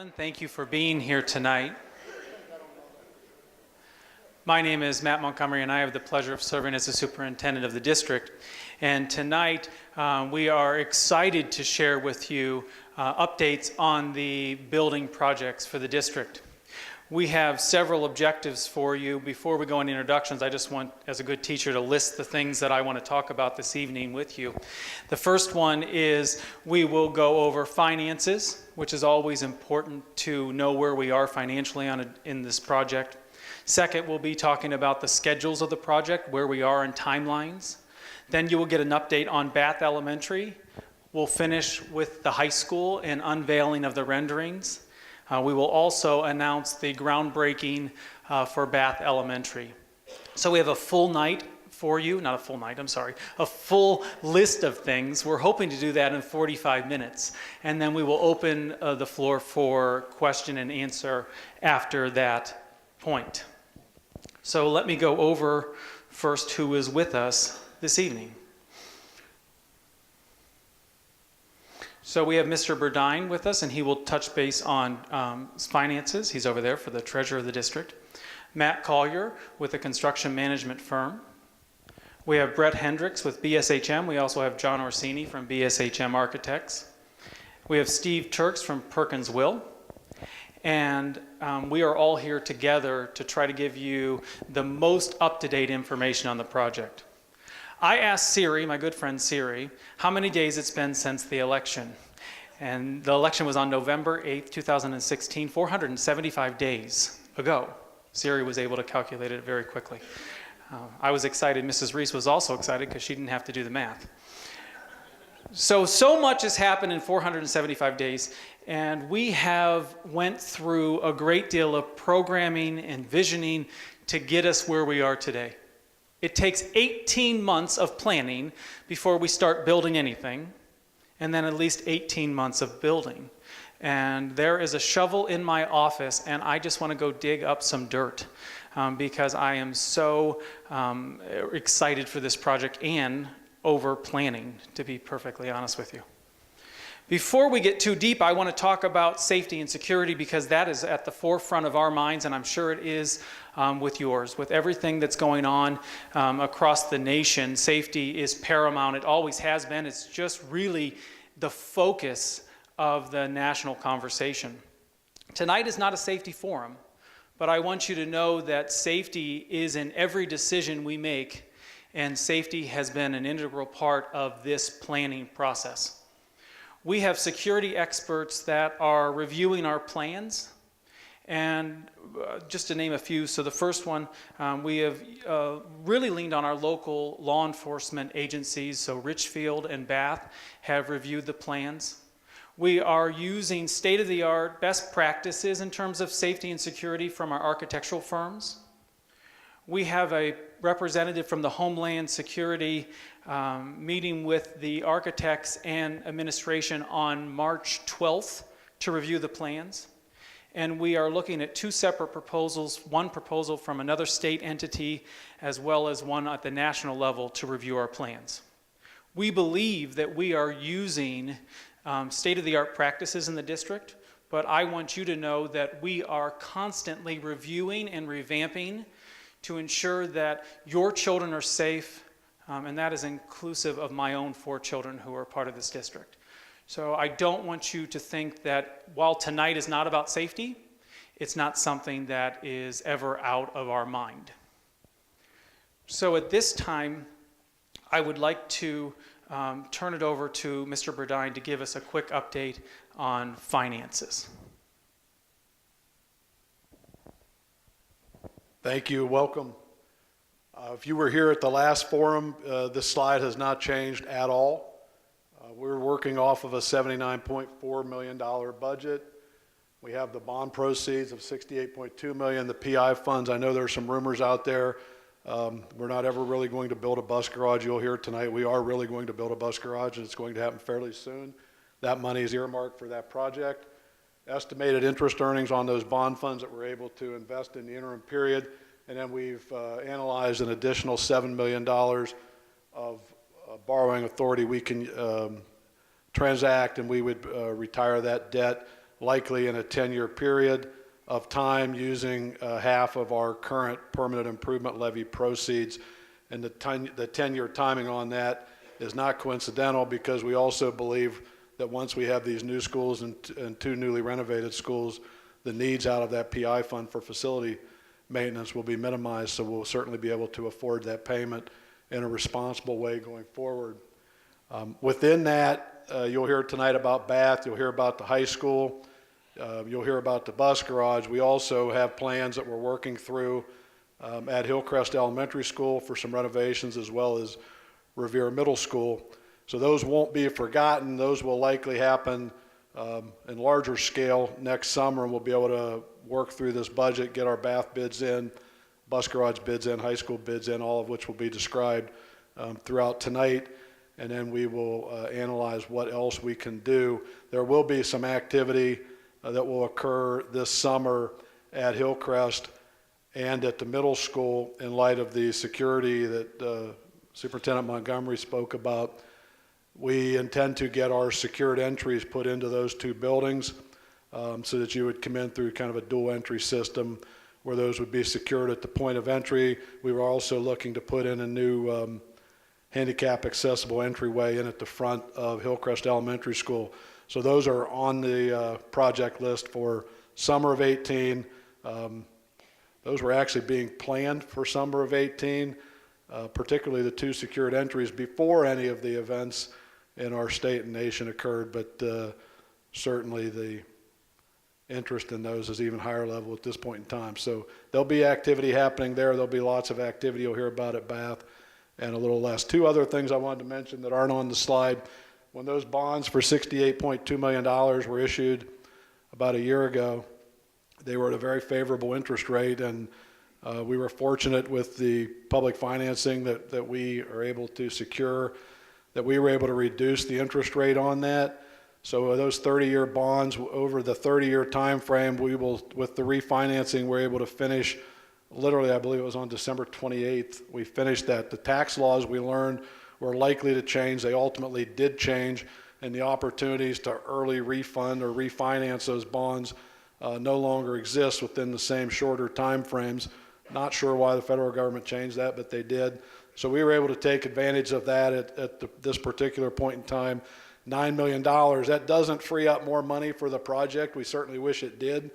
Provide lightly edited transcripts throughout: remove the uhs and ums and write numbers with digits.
gentlemen, thank you for being here tonight. My name is Matt Montgomery, and I have the pleasure of serving as the superintendent of the district. And tonight, we are excited to share with you updates on the building projects for the district. We have several objectives for you. Before we go into introductions, I just want, as a good teacher, to list the things that I want to talk about this evening with you. The first one is we will go over finances, which is always important to know where we are financially in this project. Second, we'll be talking about the schedules of the project, where we are in timelines. Then you will get an update on Bath Elementary. We'll finish with the high school and unveiling of the renderings. We will also announce the groundbreaking for Bath Elementary. So we have a full night for you, not a full night, I'm sorry, a full list of things. We're hoping to do that in 45 minutes. And then we will open the floor for question and answer after that point. So let me go over first who is with us this evening. So we have Mr. Burdine with us, and he will touch base on finances. He's over there for the treasurer of the district. Matt Collier with a construction management firm. We have Brett Hendricks with BSHM. We also have John Orsini from BSHM Architects. We have Steve Turks from Perkins Will. And we are all here together to try to give you the most up-to-date information on the project. I asked Siri, my good friend Siri, how many days it's been since the election. And the election was on November 8th, 2016, 475 days ago. Siri was able to calculate it very quickly. I was excited. Mrs. Reese was also excited because she didn't have to do the math. So much has happened in 475 days, and we have went through a great deal of programming and visioning to get us where we are today. It takes 18 months of planning before we start building anything, and then at least 18 months of building. And there is a shovel in my office, and I just want to go dig up some dirt because I am so excited for this project and over planning, to be perfectly honest with you. Before we get too deep, I want to talk about safety and security because that is at the forefront of our minds, and I'm sure it is with yours. With everything that's going on across the nation, safety is paramount. It always has been. It's just really the focus of the national conversation. Tonight is not a safety forum, but I want you to know that safety is in every decision we make, and safety has been an integral part of this planning process. We have security experts that are reviewing our plans, and just to name a few, so the first one, we have really leaned on our local law enforcement agencies, so Richfield and Bath have reviewed the plans. We are using state-of-the-art best practices in terms of safety and security from our architectural firms. We have a representative from the Homeland Security meeting with the architects and administration on March 12th to review the plans. And we are looking at two separate proposals, one proposal from another state entity as well as one at the national level to review our plans. We believe that we are using state-of-the-art practices in the district, but I want you to know that we are constantly reviewing and revamping to ensure that your children are safe, and that is inclusive of my own 4 children who are part of this district. So I don't want you to think that while tonight is not about safety, it's not something that is ever out of our mind. So at this time, I would like to turn it over to Mr. Burdine to give us a quick update on finances. Thank you. Welcome. If you were here at the last forum, this slide has not changed at all. We're working off of a $79.4 million budget. We have the bond proceeds of $68.2 million, the PI funds. I know there's some rumors out there. We're not ever really going to build a bus garage. You'll hear tonight we are really going to build a bus garage, and it's going to happen fairly soon. That money is earmarked for that project. Estimated interest earnings on those bond funds that we're able to invest in the interim period, and then we've analyzed an additional $7 million of borrowing authority we can transact, and we would retire that debt likely in a 10-year period of time using half of our current permanent improvement levy proceeds. And the 10-year timing on that is not coincidental, because we also believe that once we have these new schools and two newly renovated schools, the needs out of that PI fund for facility maintenance will be minimized, so we'll certainly be able to afford that payment in a responsible way going forward. Within that, you'll hear tonight about Bath, you'll hear about the high school, you'll hear about the bus garage. We also have plans that we're working through at Hillcrest Elementary School for some renovations, as well as Revere Middle School. So those won't be forgotten. Those will likely happen in larger scale next summer, and we'll be able to work through this budget, get our Bath bids in, bus garage bids in, high school bids in, all of which will be described throughout tonight. And then we will analyze what else we can do. There will be some activity that will occur this summer at Hillcrest and at the middle school in light of the security that Superintendent Montgomery spoke about. We intend to get our secured entries put into those two buildings so that you would come in through kind of a dual entry system where those would be secured at the point of entry. We were also looking to put in a new handicap accessible entryway in at the front of Hillcrest Elementary School. So those are on the project list for summer of 18. Those were actually being planned for summer of 18, particularly the two secured entries before any of the events in our state and nation occurred, but certainly the interest in those is even higher level at this point in time. So there'll be activity happening there. There'll be lots of activity you'll hear about at Bath, and a little less. Two other things I wanted to mention that aren't on the slide. When those bonds for $68.2 million were issued about a year ago, they were at a very favorable interest rate, and we were fortunate with the public financing that we are able to secure, that we were able to reduce the interest rate on that. So those 30-year bonds, over the 30-year time frame, we will, with the refinancing, we're able to finish, literally I believe it was on December 28th, we finished that. The tax laws we learned were likely to change. They ultimately did change, and the opportunities to early refund or refinance those bonds no longer exist within the same shorter time frames. Not sure why the federal government changed that, but they did. So we were able to take advantage of that at this particular point in time. $9 million, that doesn't free up more money for the project. We certainly wish it did,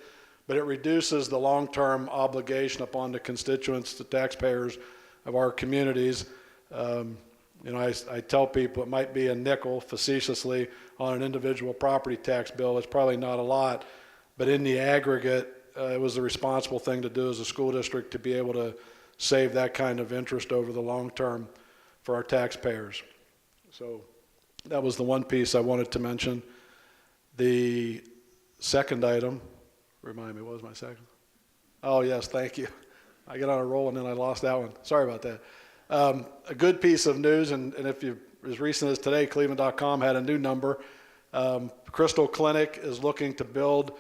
but it reduces the long-term obligation upon the constituents, the taxpayers of our communities. You know, I tell people it might be a nickel, facetiously, on an individual property tax bill. It's probably not a lot, but in the aggregate, it was the responsible thing to do as a school district to be able to save that kind of interest over the long term for our taxpayers. So that was the one piece I wanted to mention. The second item, remind me, what was my second? Oh yes, thank you. I got on a roll and then I lost that one. Sorry about that. A good piece of news, and if you, as recent as today, Cleveland.com had a new number. Crystal Clinic is looking to build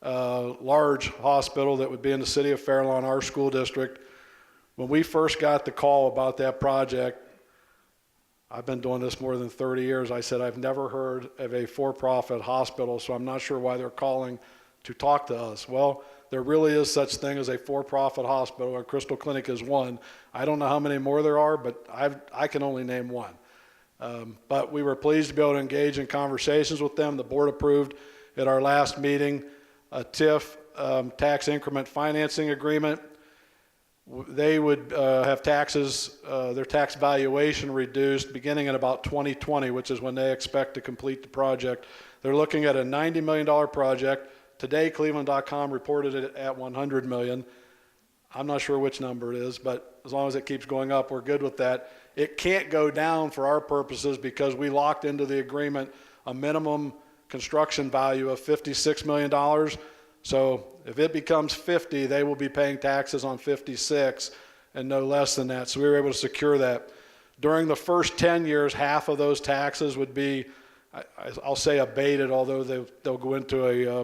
a large hospital that would be in the city of Fairlawn, our school district. When we first got the call about that project, I've been doing this more than 30 years. I said, I've never heard of a for-profit hospital, so I'm not sure why they're calling to talk to us. Well, there really is such thing as a for-profit hospital, and Crystal Clinic is one. I don't know how many more there are, but I can only name one. But we were pleased to be able to engage in conversations with them. The board approved at our last meeting a TIF, tax increment financing agreement. They would have taxes, their tax valuation reduced beginning in about 2020, which is when they expect to complete the project. They're looking at a $90 million project. Today, Cleveland.com reported it at $100 million. I'm not sure which number it is, but as long as it keeps going up, we're good with that. It can't go down for our purposes because we locked into the agreement a minimum construction value of $56 million. So if it becomes 50, they will be paying taxes on 56 and no less than that. So we were able to secure that. During the first 10 years, half of those taxes would be, I'll say abated, although they'll go into a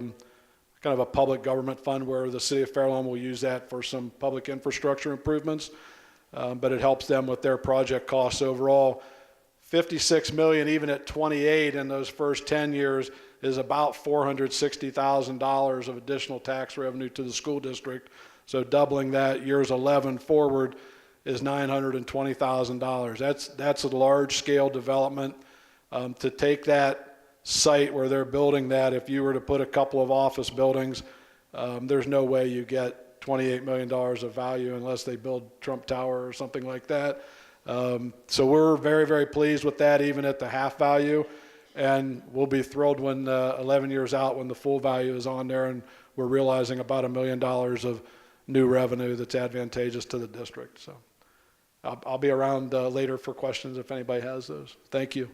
kind of a public government fund where the city of Fairlawn will use that for some public infrastructure improvements. But it helps them with their project costs overall. $56 million, even at 28 in those first 10 years, is about $460,000 of additional tax revenue to the school district. So doubling that years 11 forward is $920,000. That's a large scale development. To take that site where they're building that, if you were to put a couple of office buildings, there's no way you get $28 million of value unless they build Trump Tower or something like that. So we're very, very pleased with that, even at the half value. And we'll be thrilled when 11 years out, when the full value is on there and we're realizing about $1 million of new revenue that's advantageous to the district. So I'll be around later for questions if anybody has those. Thank you.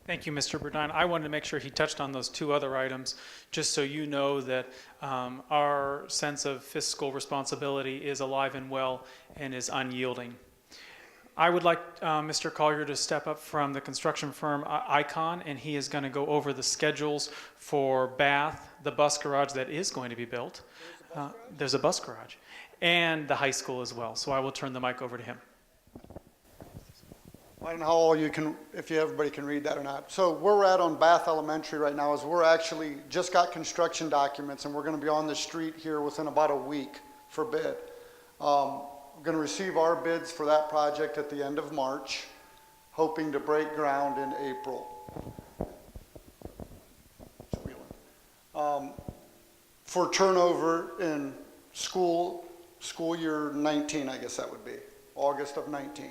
Thank you, Mr. Burdine. I wanted to make sure he touched on those two other items, just so you know that our sense of fiscal responsibility is alive and well and is unyielding. I would like Mr. Collier to step up from the construction firm Icon, and he is going to go over the schedules for Bath, the bus garage that is going to be built. There's a bus garage, and the high school as well. So I will turn the mic over to him. I don't know how all you can, if everybody can read that or not. So where we're at on Bath Elementary right now is we're actually just got construction documents, and we're going to be on the street here within about a week for bid. We're going to receive our bids for that project at the end of March, hoping to break ground in April. For turnover in school year 19, I guess that would be, August of 19.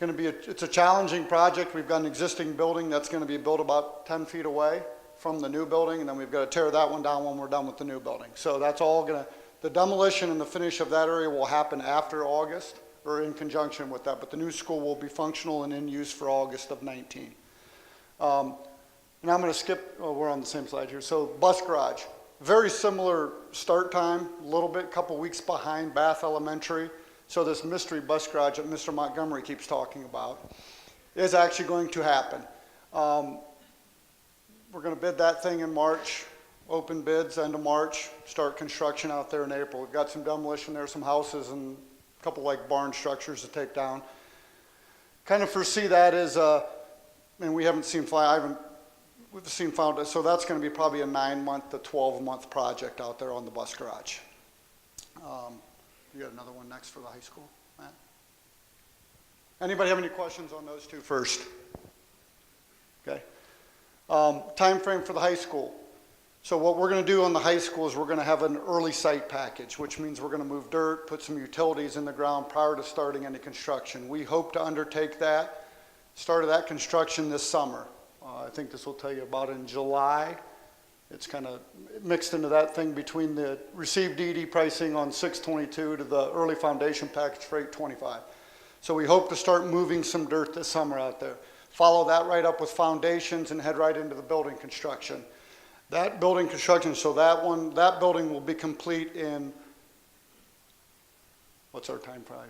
It's a challenging project. We've got an existing building that's going to be built about 10 feet away from the new building, and then we've got to tear that one down when we're done with the new building. So that's all going to, the demolition and the finish of that area will happen after August or in conjunction with that, but the new school will be functional and in use for August of 19. And I'm going to skip, we're on the same slide here. So bus garage, very similar start time, a little bit, couple weeks behind Bath Elementary. So this mystery bus garage that Mr. Montgomery keeps talking about is actually going to happen. We're going to bid that thing in March, open bids end of March, start construction out there in April. We've got some demolition there, some houses and a couple like barn structures to take down. Kind of foresee that as, and we haven't seen we've seen found, so that's going to be probably a 9-month to 12-month project out there on the bus garage. You got another one next for the high school, Matt? Anybody have any questions on those two first? Okay. Time frame for the high school. So what we're going to do on the high school is we're going to have an early site package, which means we're going to move dirt, put some utilities in the ground prior to starting any construction. We hope to undertake that, start of that construction this summer. I think this will tell you about in July. It's kind of mixed into that thing between the received DD pricing on 622 to the early foundation package for 825. So we hope to start moving some dirt this summer out there. Follow that right up with foundations and head right into the building construction. That building construction, so that building will be complete in, what's our time frame?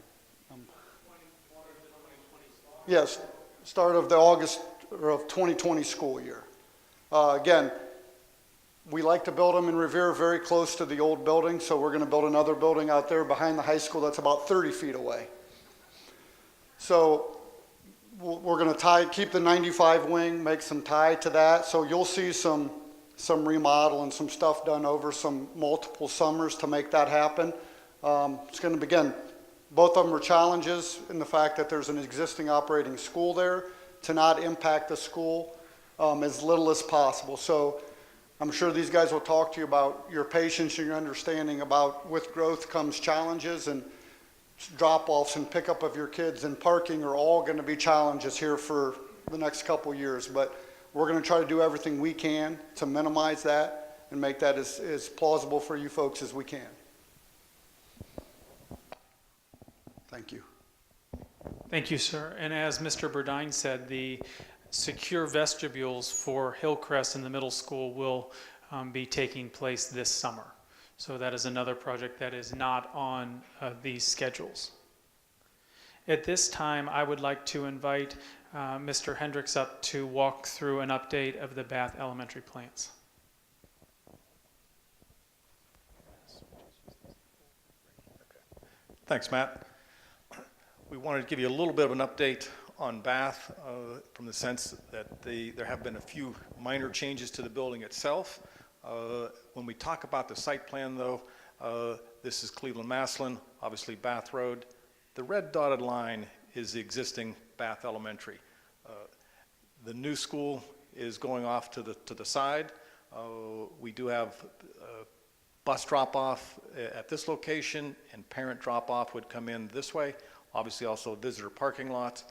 Yes, start of the August or of 2020 school year. Again, we like to build them in Revere very close to the old building, so we're going to build another building out there behind the high school that's about 30 feet away. So we're going to keep the 95 wing, make some tie to that, so you'll see some remodel and some stuff done over some multiple summers to make that happen. It's going to begin. Both of them are challenges in the fact that there's an existing operating school there to not impact the school as little as possible. So I'm sure these guys will talk to you about your patience and your understanding about with growth comes challenges, and drop-offs and pickup of your kids and parking are all going to be challenges here for the next couple years. But we're going to try to do everything we can to minimize that and make that as plausible for you folks as we can. Thank you. Thank you, sir. And as Mr. Burdine said, the secure vestibules for Hillcrest and the middle school will be taking place this summer. So that is another project that is not on these schedules. At this time, I would like to invite Mr. Hendricks up to walk through an update of the Bath Elementary plans. Thanks, Matt. We wanted to give you a little bit of an update on Bath from the sense that there have been a few minor changes to the building itself. When we talk about the site plan, though, this is Cleveland Maslin, obviously Bath Road. The red dotted line is the existing Bath Elementary. The new school is going off to the side. We do have bus drop-off at this location, and parent drop-off would come in this way. Obviously also visitor parking lots,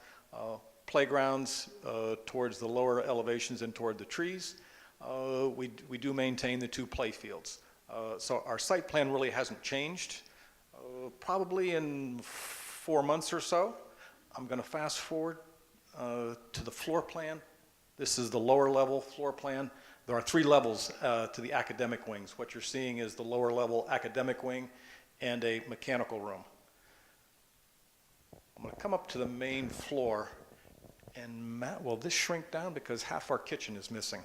playgrounds towards the lower elevations and toward the trees. We do maintain the 2 play fields. So our site plan really hasn't changed. Probably in 4 months or so. I'm going to fast forward to the floor plan. This is the lower level floor plan. There are 3 levels to the academic wings. What you're seeing is the lower level academic wing and a mechanical room. I'm going to come up to the main floor, and Matt, will this shrink down because half our kitchen is missing?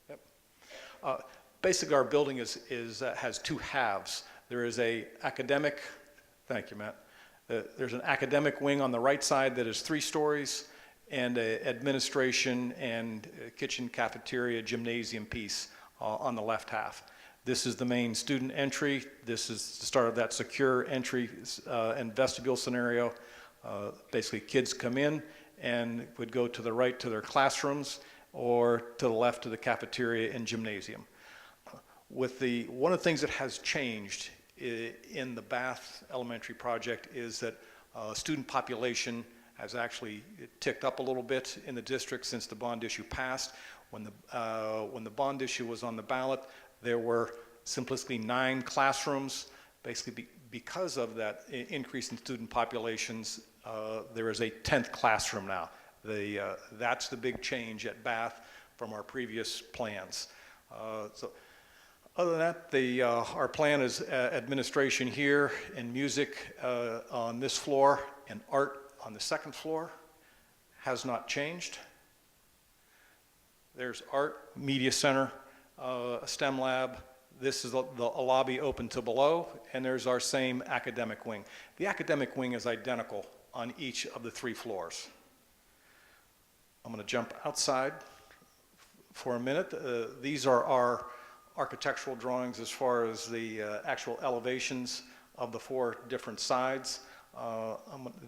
Yep. Basically, our building has 2 halves. There is a academic, thank you, Matt. There's an academic wing on the right side that is 3 stories, and an administration and kitchen, cafeteria, gymnasium piece on the left half. This is the main student entry. This is the start of that secure entry and vestibule scenario. Basically, kids come in and would go to the right to their classrooms or to the left to the cafeteria and gymnasium. One of the things that has changed in the Bath Elementary project is that student population has actually ticked up a little bit in the district since the bond issue passed. When the bond issue was on the ballot, there were simplistically 9 classrooms. Basically, because of that increase in student populations, there is a 10th classroom now. That's the big change at Bath from our previous plans. So other than that, our plan is administration here and music on this floor and art on the 2nd floor. Has not changed. There's art, media center, a STEM lab. This is a lobby open to below, and there's our same academic wing. The academic wing is identical on each of the 3 floors. I'm going to jump outside for a minute. These are our architectural drawings as far as the actual elevations of the 4 different sides.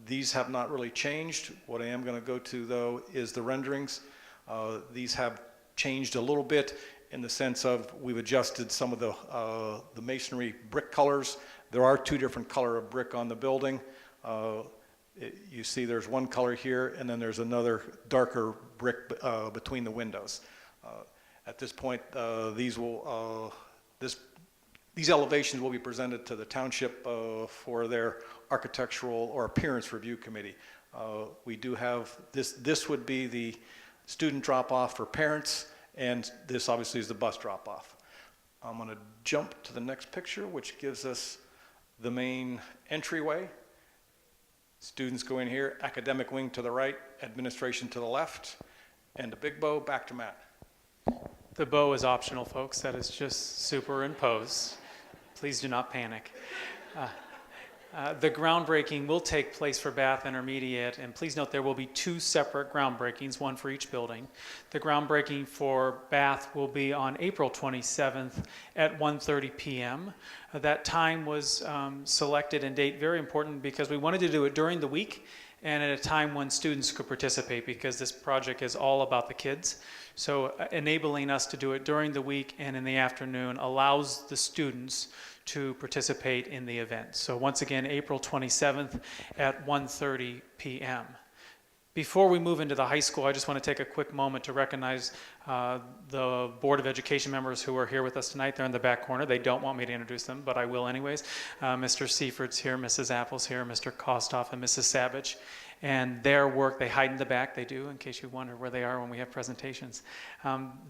These have not really changed. What I am going to go to, though, is the renderings. These have changed a little bit in the sense of we've adjusted some of the masonry brick colors. There are 2 different color of brick on the building. You see there's one color here, and then there's another darker brick between the windows. At this point, these elevations will be presented to the township for their architectural or appearance review committee. We do have this would be the student drop-off for parents, and this obviously is the bus drop-off. I'm going to jump to the next picture, which gives us the main entryway. Students go in here, academic wing to the right, administration to the left, and the big bow, back to Matt. The bow is optional, folks. That is just superimposed. Please do not panic. The groundbreaking will take place for Bath Intermediate, and please note there will be 2 separate groundbreakings, one for each building. The groundbreaking for Bath will be on April 27th at 1:30 p.m. That time was selected and date very important because we wanted to do it during the week and at a time when students could participate, because this project is all about the kids. So enabling us to do it during the week and in the afternoon allows the students to participate in the event. So once again, April 27th at 1:30 p.m. Before we move into the high school, I just want to take a quick moment to recognize the Board of Education members who are here with us tonight. They're in the back corner. They don't want me to introduce them, but I will anyways. Mr. Seiferd's here, Mrs. Apple's here, Mr. Kostoff, and Mrs. Savage. And their work, they hide in the back, they do, in case you wonder where they are when we have presentations.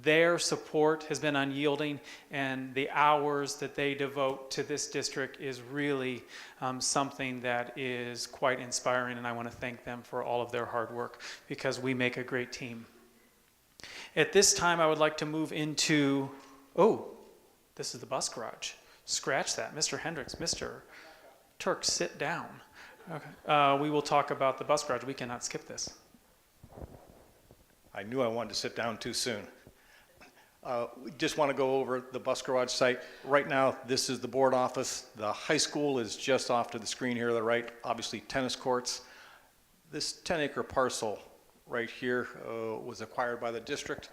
Their support has been unyielding, and the hours that they devote to this district is really something that is quite inspiring, and I want to thank them for all of their hard work, because we make a great team. At this time, I would like to move into, this is the bus garage. Scratch that. Mr. Hendricks, Mr. Turk, sit down. Okay. We will talk about the bus garage. We cannot skip this. I knew I wanted to sit down too soon. We just want to go over the bus garage site. Right now, this is the board office. The high school is just off to the screen here to the right, obviously tennis courts. This 10-acre parcel right here was acquired by the district,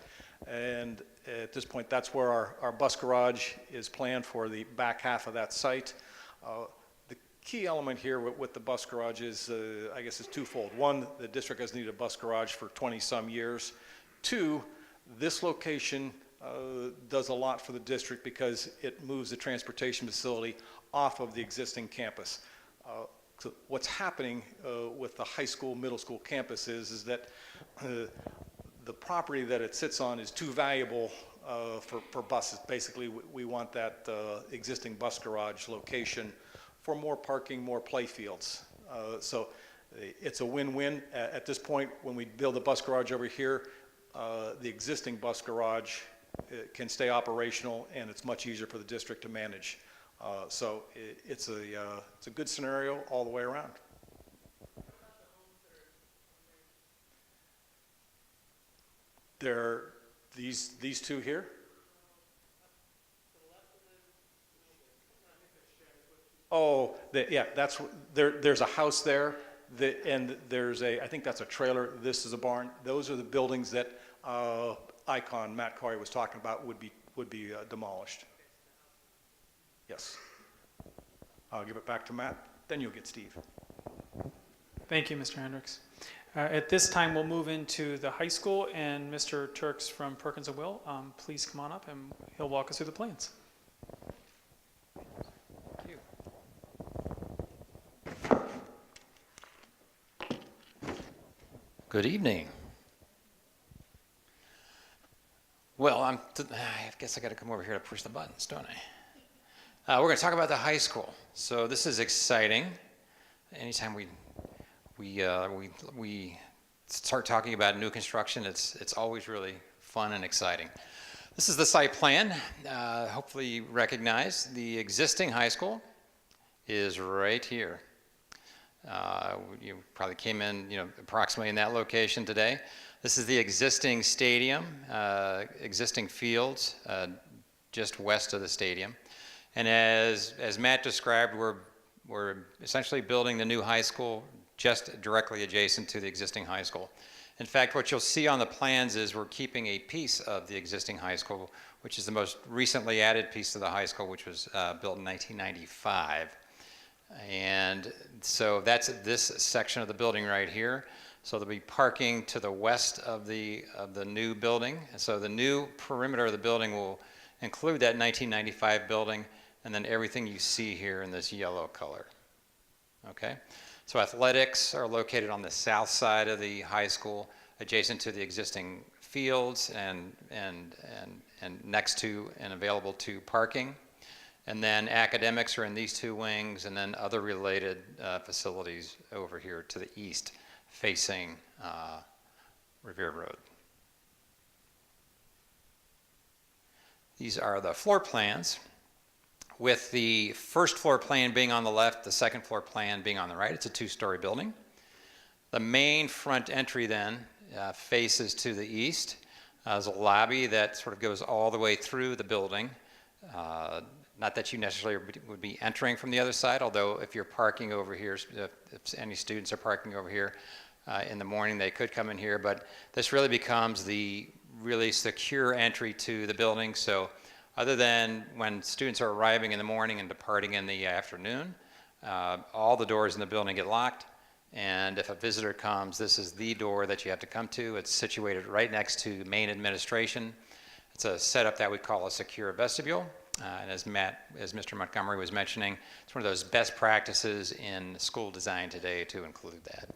and at this point, that's where our bus garage is planned for the back half of that site. The key element here with the bus garage is, I guess, is twofold. One, the district has needed a bus garage for 20-some years. Two, this location does a lot for the district because it moves the transportation facility off of the existing campus. So what's happening with the high school, middle school campus is that the property that it sits on is too valuable for buses. Basically, we want that existing bus garage location for more parking, more play fields. So it's a win-win. At this point, when we build the bus garage over here, the existing bus garage can stay operational, and it's much easier for the district to manage. So it's a good scenario all the way around. There, these two here. Oh, yeah, that's there's a house there, and there's I think that's a trailer. This is a barn. Those are the buildings that Icon Matt Corey was talking about would be demolished. Yes. I'll give it back to Matt. Then you'll get Steve. Thank you, Mr. Hendricks. At this time, we'll move into the high school, and Mr. Turks from Perkins & Will, please come on up, and he'll walk us through the plans. Good evening. Well, I guess I got to come over here to push the buttons, don't I? We're going to talk about the high school. So this is exciting. Anytime we start talking about new construction, it's always really fun and exciting. This is the site plan. Hopefully you recognize the existing high school is right here. You probably came in, approximately in that location today. This is the existing stadium, existing fields, just west of the stadium. And as Matt described, we're essentially building the new high school just directly adjacent to the existing high school. In fact, what you'll see on the plans is we're keeping a piece of the existing high school, which is the most recently added piece of the high school, which was built in 1995. And so that's this section of the building right here. So there'll be parking to the west of the new building. And so the new perimeter of the building will include that 1995 building, and then everything you see here in this yellow color. Okay? So athletics are located on the south side of the high school, adjacent to the existing fields and next to and available to parking. And then academics are in these two wings, and then other related facilities over here to the east, facing Revere Road. These are the floor plans, with the first floor plan being on the left, the second floor plan being on the right. It's a two-story building. The main front entry then faces to the east. There's a lobby that sort of goes all the way through the building. Not that you necessarily would be entering from the other side, although if you're parking over here, if any students are parking over here in the morning, they could come in here. But this really becomes the really secure entry to the building. So other than when students are arriving in the morning and departing in the afternoon, all the doors in the building get locked. And if a visitor comes, this is the door that you have to come to. It's situated right next to main administration. It's a setup that we call a secure vestibule. And as Mr. Montgomery was mentioning, it's one of those best practices in school design today to include that.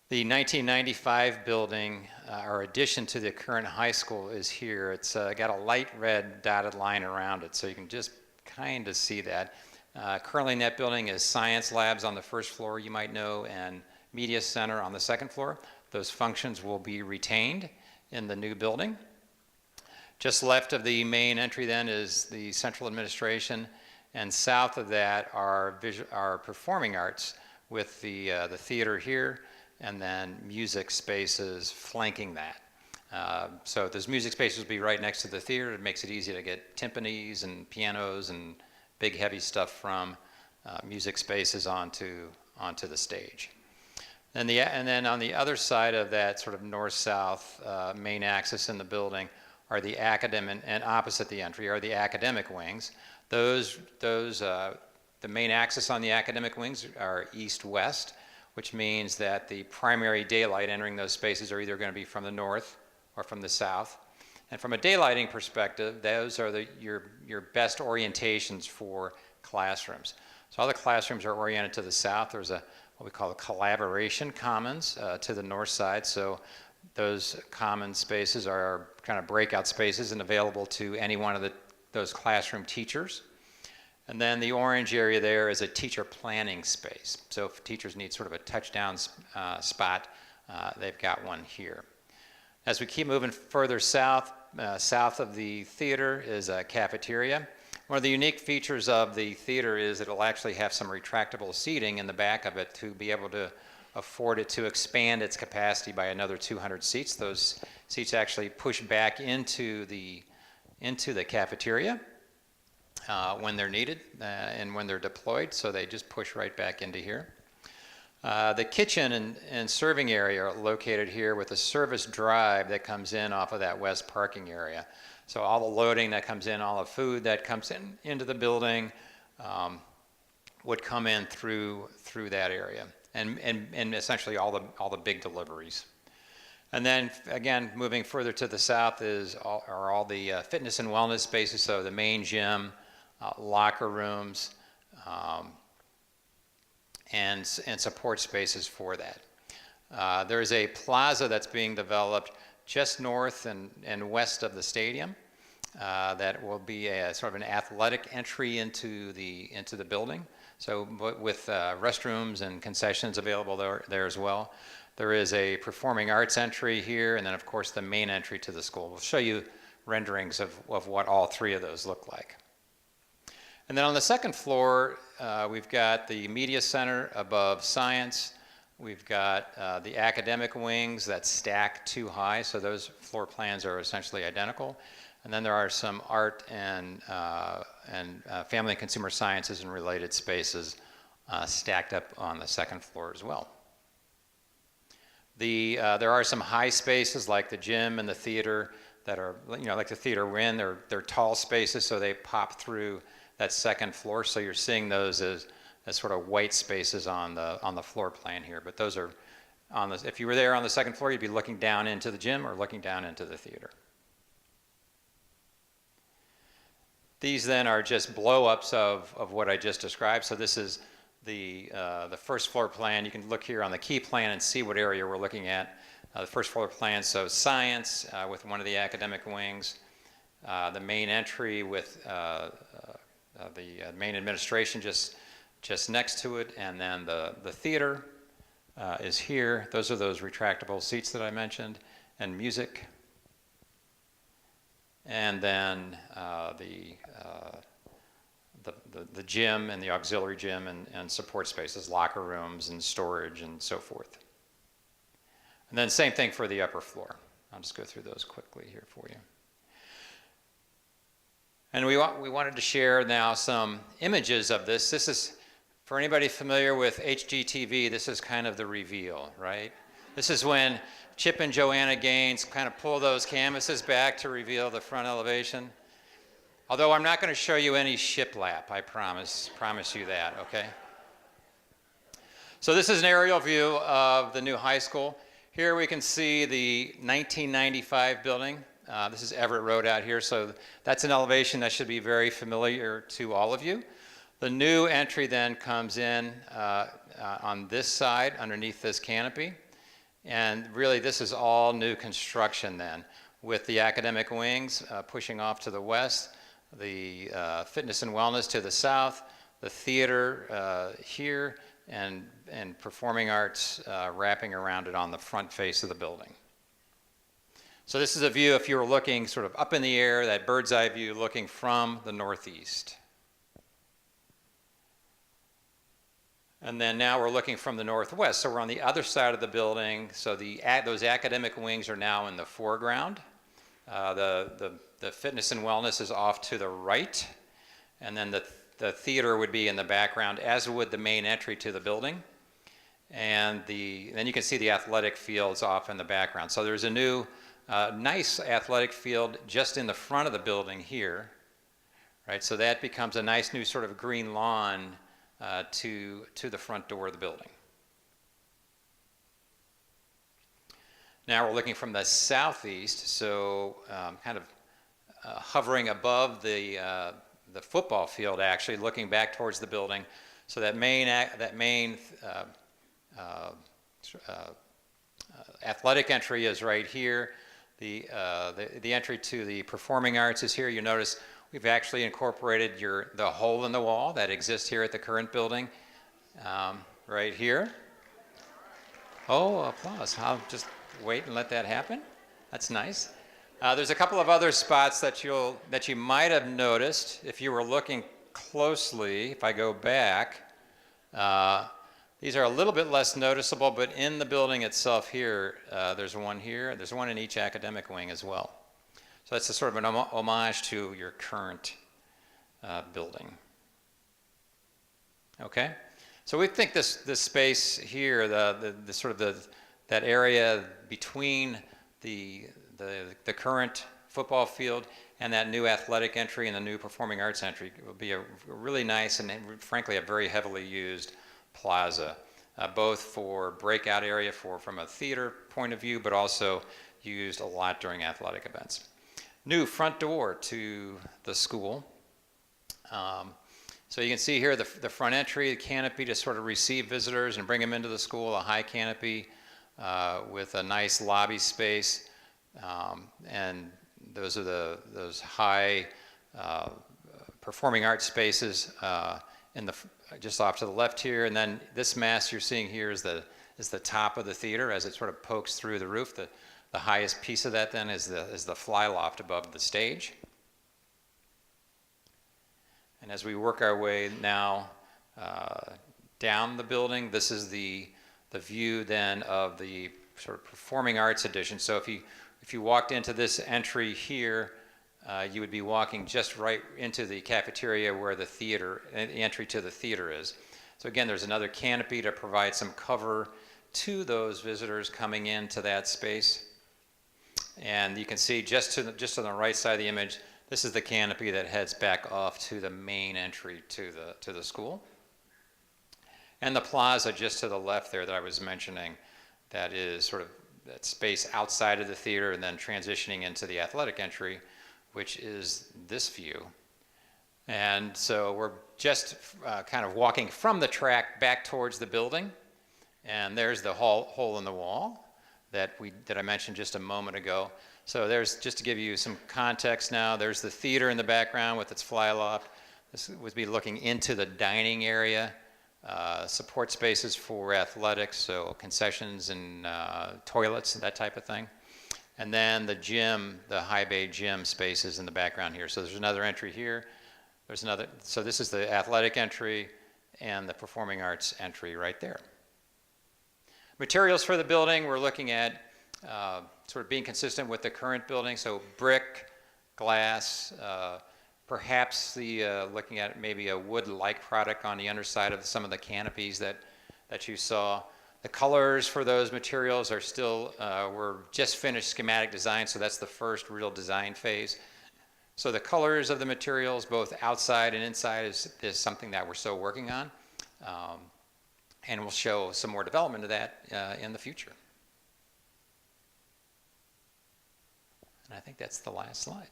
The 1995 building, our addition to the current high school, is here. It's got a light red dotted line around it, so you can just kind of see that. Currently in that building is science labs on the first floor, you might know, and media center on the second floor. Those functions will be retained in the new building. Just left of the main entry then is the central administration, and south of that are performing arts, with the theater here, and then music spaces flanking that. So those music spaces will be right next to the theater. It makes it easy to get timpanis and pianos and big heavy stuff from music spaces onto the stage. And then on the other side of that sort of north-south main axis in the building are the academic, and opposite the entry are the academic wings. The main axis on the academic wings are east-west, which means that the primary daylight entering those spaces are either going to be from the north or from the south. And from a daylighting perspective, those are your best orientations for classrooms. So all the classrooms are oriented to the south. There's what we call a collaboration commons to the north side. So those common spaces are kind of breakout spaces and available to any one of those classroom teachers. And then the orange area there is a teacher planning space. So if teachers need sort of a touchdown spot, they've got one here. As we keep moving further south, south of the theater is a cafeteria. One of the unique features of the theater is it'll actually have some retractable seating in the back of it to be able to afford it to expand its capacity by another 200 seats. Those seats actually push back into the cafeteria when they're needed and when they're deployed, so they just push right back into here. The kitchen and serving area are located here with a service drive that comes in off of that west parking area. So all the loading that comes in, all the food that comes into the building would come in through that area, and essentially all the big deliveries. And then again, moving further to the south are all the fitness and wellness spaces. So the main gym, locker rooms, and support spaces for that. There's a plaza that's being developed just north and west of the stadium that will be a sort of an athletic entry into the building. So with restrooms and concessions available there as well. There is a performing arts entry here, and then of course the main entry to the school. We'll show you renderings of what all three of those look like. And then on the second floor, we've got the media center above science. We've got the academic wings that stack too high, so those floor plans are essentially identical. And then there are some art and family and consumer sciences and related spaces stacked up on the second floor as well. There are some high spaces like the gym and the theater that are, like the theater we're in. They're tall spaces, so they pop through that second floor. So you're seeing those as sort of white spaces on the floor plan here. But those are if you were there on the second floor, you'd be looking down into the gym or looking down into the theater. These then are just blow-ups of what I just described. So this is the first floor plan. You can look here on the key plan and see what area we're looking at. The first floor plan, so science with one of the academic wings, the main entry with the main administration just next to it, and then the theater is here. Those are those retractable seats that I mentioned, and music. And then the gym and the auxiliary gym and support spaces, locker rooms and storage and so forth. And then same thing for the upper floor. I'll just go through those quickly here for you. And we wanted to share now some images of this. This is, for anybody familiar with HGTV, this is kind of the reveal, right? This is when Chip and Joanna Gaines kind of pull those canvases back to reveal the front elevation. Although I'm not going to show you any shiplap, I promise you that, okay? So this is an aerial view of the new high school. Here we can see the 1995 building. This is Everett Road out here, so that's an elevation that should be very familiar to all of you. The new entry then comes in on this side underneath this canopy. And really this is all new construction then, with the academic wings pushing off to the west, the fitness and wellness to the south, the theater here, and performing arts wrapping around it on the front face of the building. So this is a view if you were looking sort of up in the air, that bird's eye view looking from the northeast. And then now we're looking from the northwest, so we're on the other side of the building. So those academic wings are now in the foreground. The fitness and wellness is off to the right, and then the theater would be in the background, as would the main entry to the building. And then you can see the athletic fields off in the background. So there's a new nice athletic field just in the front of the building here, right? So that becomes a nice new sort of green lawn to the front door of the building. Now we're looking from the southeast, so kind of hovering above the football field, actually looking back towards the building. So that main athletic entry is right here. The entry to the performing arts is here. You notice we've actually incorporated the hole in the wall that exists here at the current building, right here. Oh, applause. I'll just wait and let that happen. That's nice. There's a couple of other spots that you might have noticed if you were looking closely. If I go back, these are a little bit less noticeable, but in the building itself here, there's one here. There's one in each academic wing as well. So that's a sort of an homage to your current building. Okay, so we think this space here, the sort of that area between the current football field and that new athletic entry and the new performing arts entry will be a really nice and frankly a very heavily used plaza, both for breakout area from a theater point of view, but also used a lot during athletic events. New front door to the school. So you can see here the front entry, the canopy to sort of receive visitors and bring them into the school, a high canopy with a nice lobby space. And those are those high performing arts spaces just off to the left here. And then this mass you're seeing here is the top of the theater as it sort of pokes through the roof. The highest piece of that then is the fly loft above the stage. And as we work our way now down the building, this is the view then of the sort of performing arts edition. So if you walked into this entry here, you would be walking just right into the cafeteria where the entry to the theater is. So again, there's another canopy to provide some cover to those visitors coming into that space. And you can see just on the right side of the image, this is the canopy that heads back off to the main entry to the school. And the plaza just to the left there that I was mentioning, that is sort of that space outside of the theater and then transitioning into the athletic entry, which is this view. And so we're just kind of walking from the track back towards the building. And there's the hole in the wall that I mentioned just a moment ago. So there's, just to give you some context now, there's the theater in the background with its fly loft. This would be looking into the dining area, support spaces for athletics, so concessions and toilets and that type of thing. And then the gym, the high bay gym spaces in the background here. So there's another entry here. There's another, so this is the athletic entry and the performing arts entry right there. Materials for the building, we're looking at sort of being consistent with the current building, so brick, glass, perhaps looking at maybe a wood-like product on the underside of some of the canopies that you saw. The colors for those materials are still, we're just finished schematic design, so that's the first real design phase. So the colors of the materials, both outside and inside, is something that we're still working on. And we'll show some more development of that in the future. And I think that's the last slide.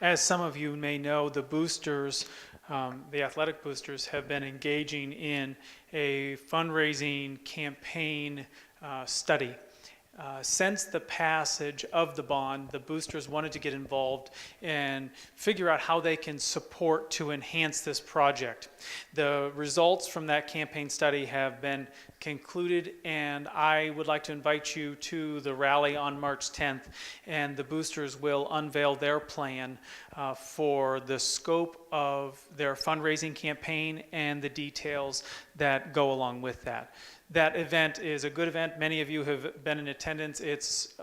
As some of you may know, the boosters, the athletic boosters, have been engaging in a fundraising campaign study. since the passage of the bond, the boosters wanted to get involved and figure out how they can support to enhance this project. The results from that campaign study have been concluded, and I would like to invite you to the rally on March 10th, and the boosters will unveil their plan for the scope of their fundraising campaign and the details that go along with that. That event is a good event. Many of you have been in attendance. It's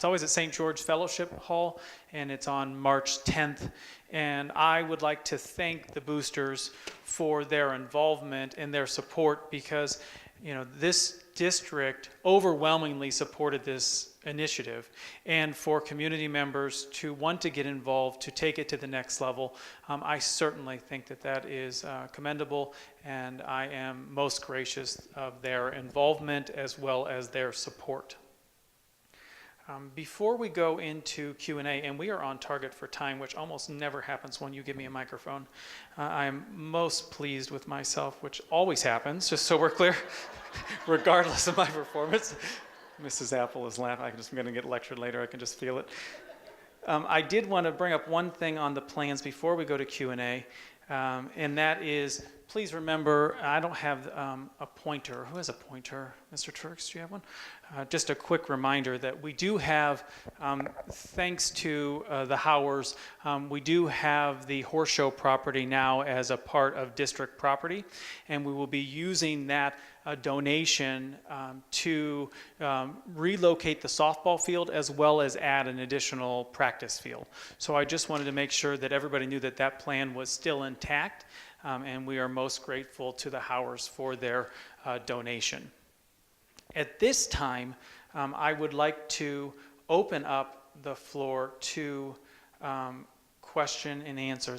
always at St. George Fellowship Hall, and it's on March 10th. And I would like to thank the boosters for their involvement and their support, because, you know, this district overwhelmingly supported this initiative, and for community members to want to get involved, to take it to the next level, I certainly think that that is commendable, and I am most gracious of their involvement as well as their support. Before we go into Q&A, and we are on target for time, which almost never happens when you give me a microphone, I'm most pleased with myself, which always happens, just so we're clear, regardless of my performance. Mrs. Apple is laughing. I'm going to get lectured later. I can just feel it. I did want to bring up one thing on the plans before we go to Q&A, and that is, please remember, I don't have a pointer. Who has a pointer? Mr. Turks, do you have one? Just a quick reminder that we do have, thanks to the Howers, we do have the horse show property now as a part of district property, and we will be using that donation to relocate the softball field as well as add an additional practice field. So I just wanted to make sure that everybody knew that that plan was still intact, and we are most grateful to the Howers for their donation. At this time, I would like to open up the floor to question and answers.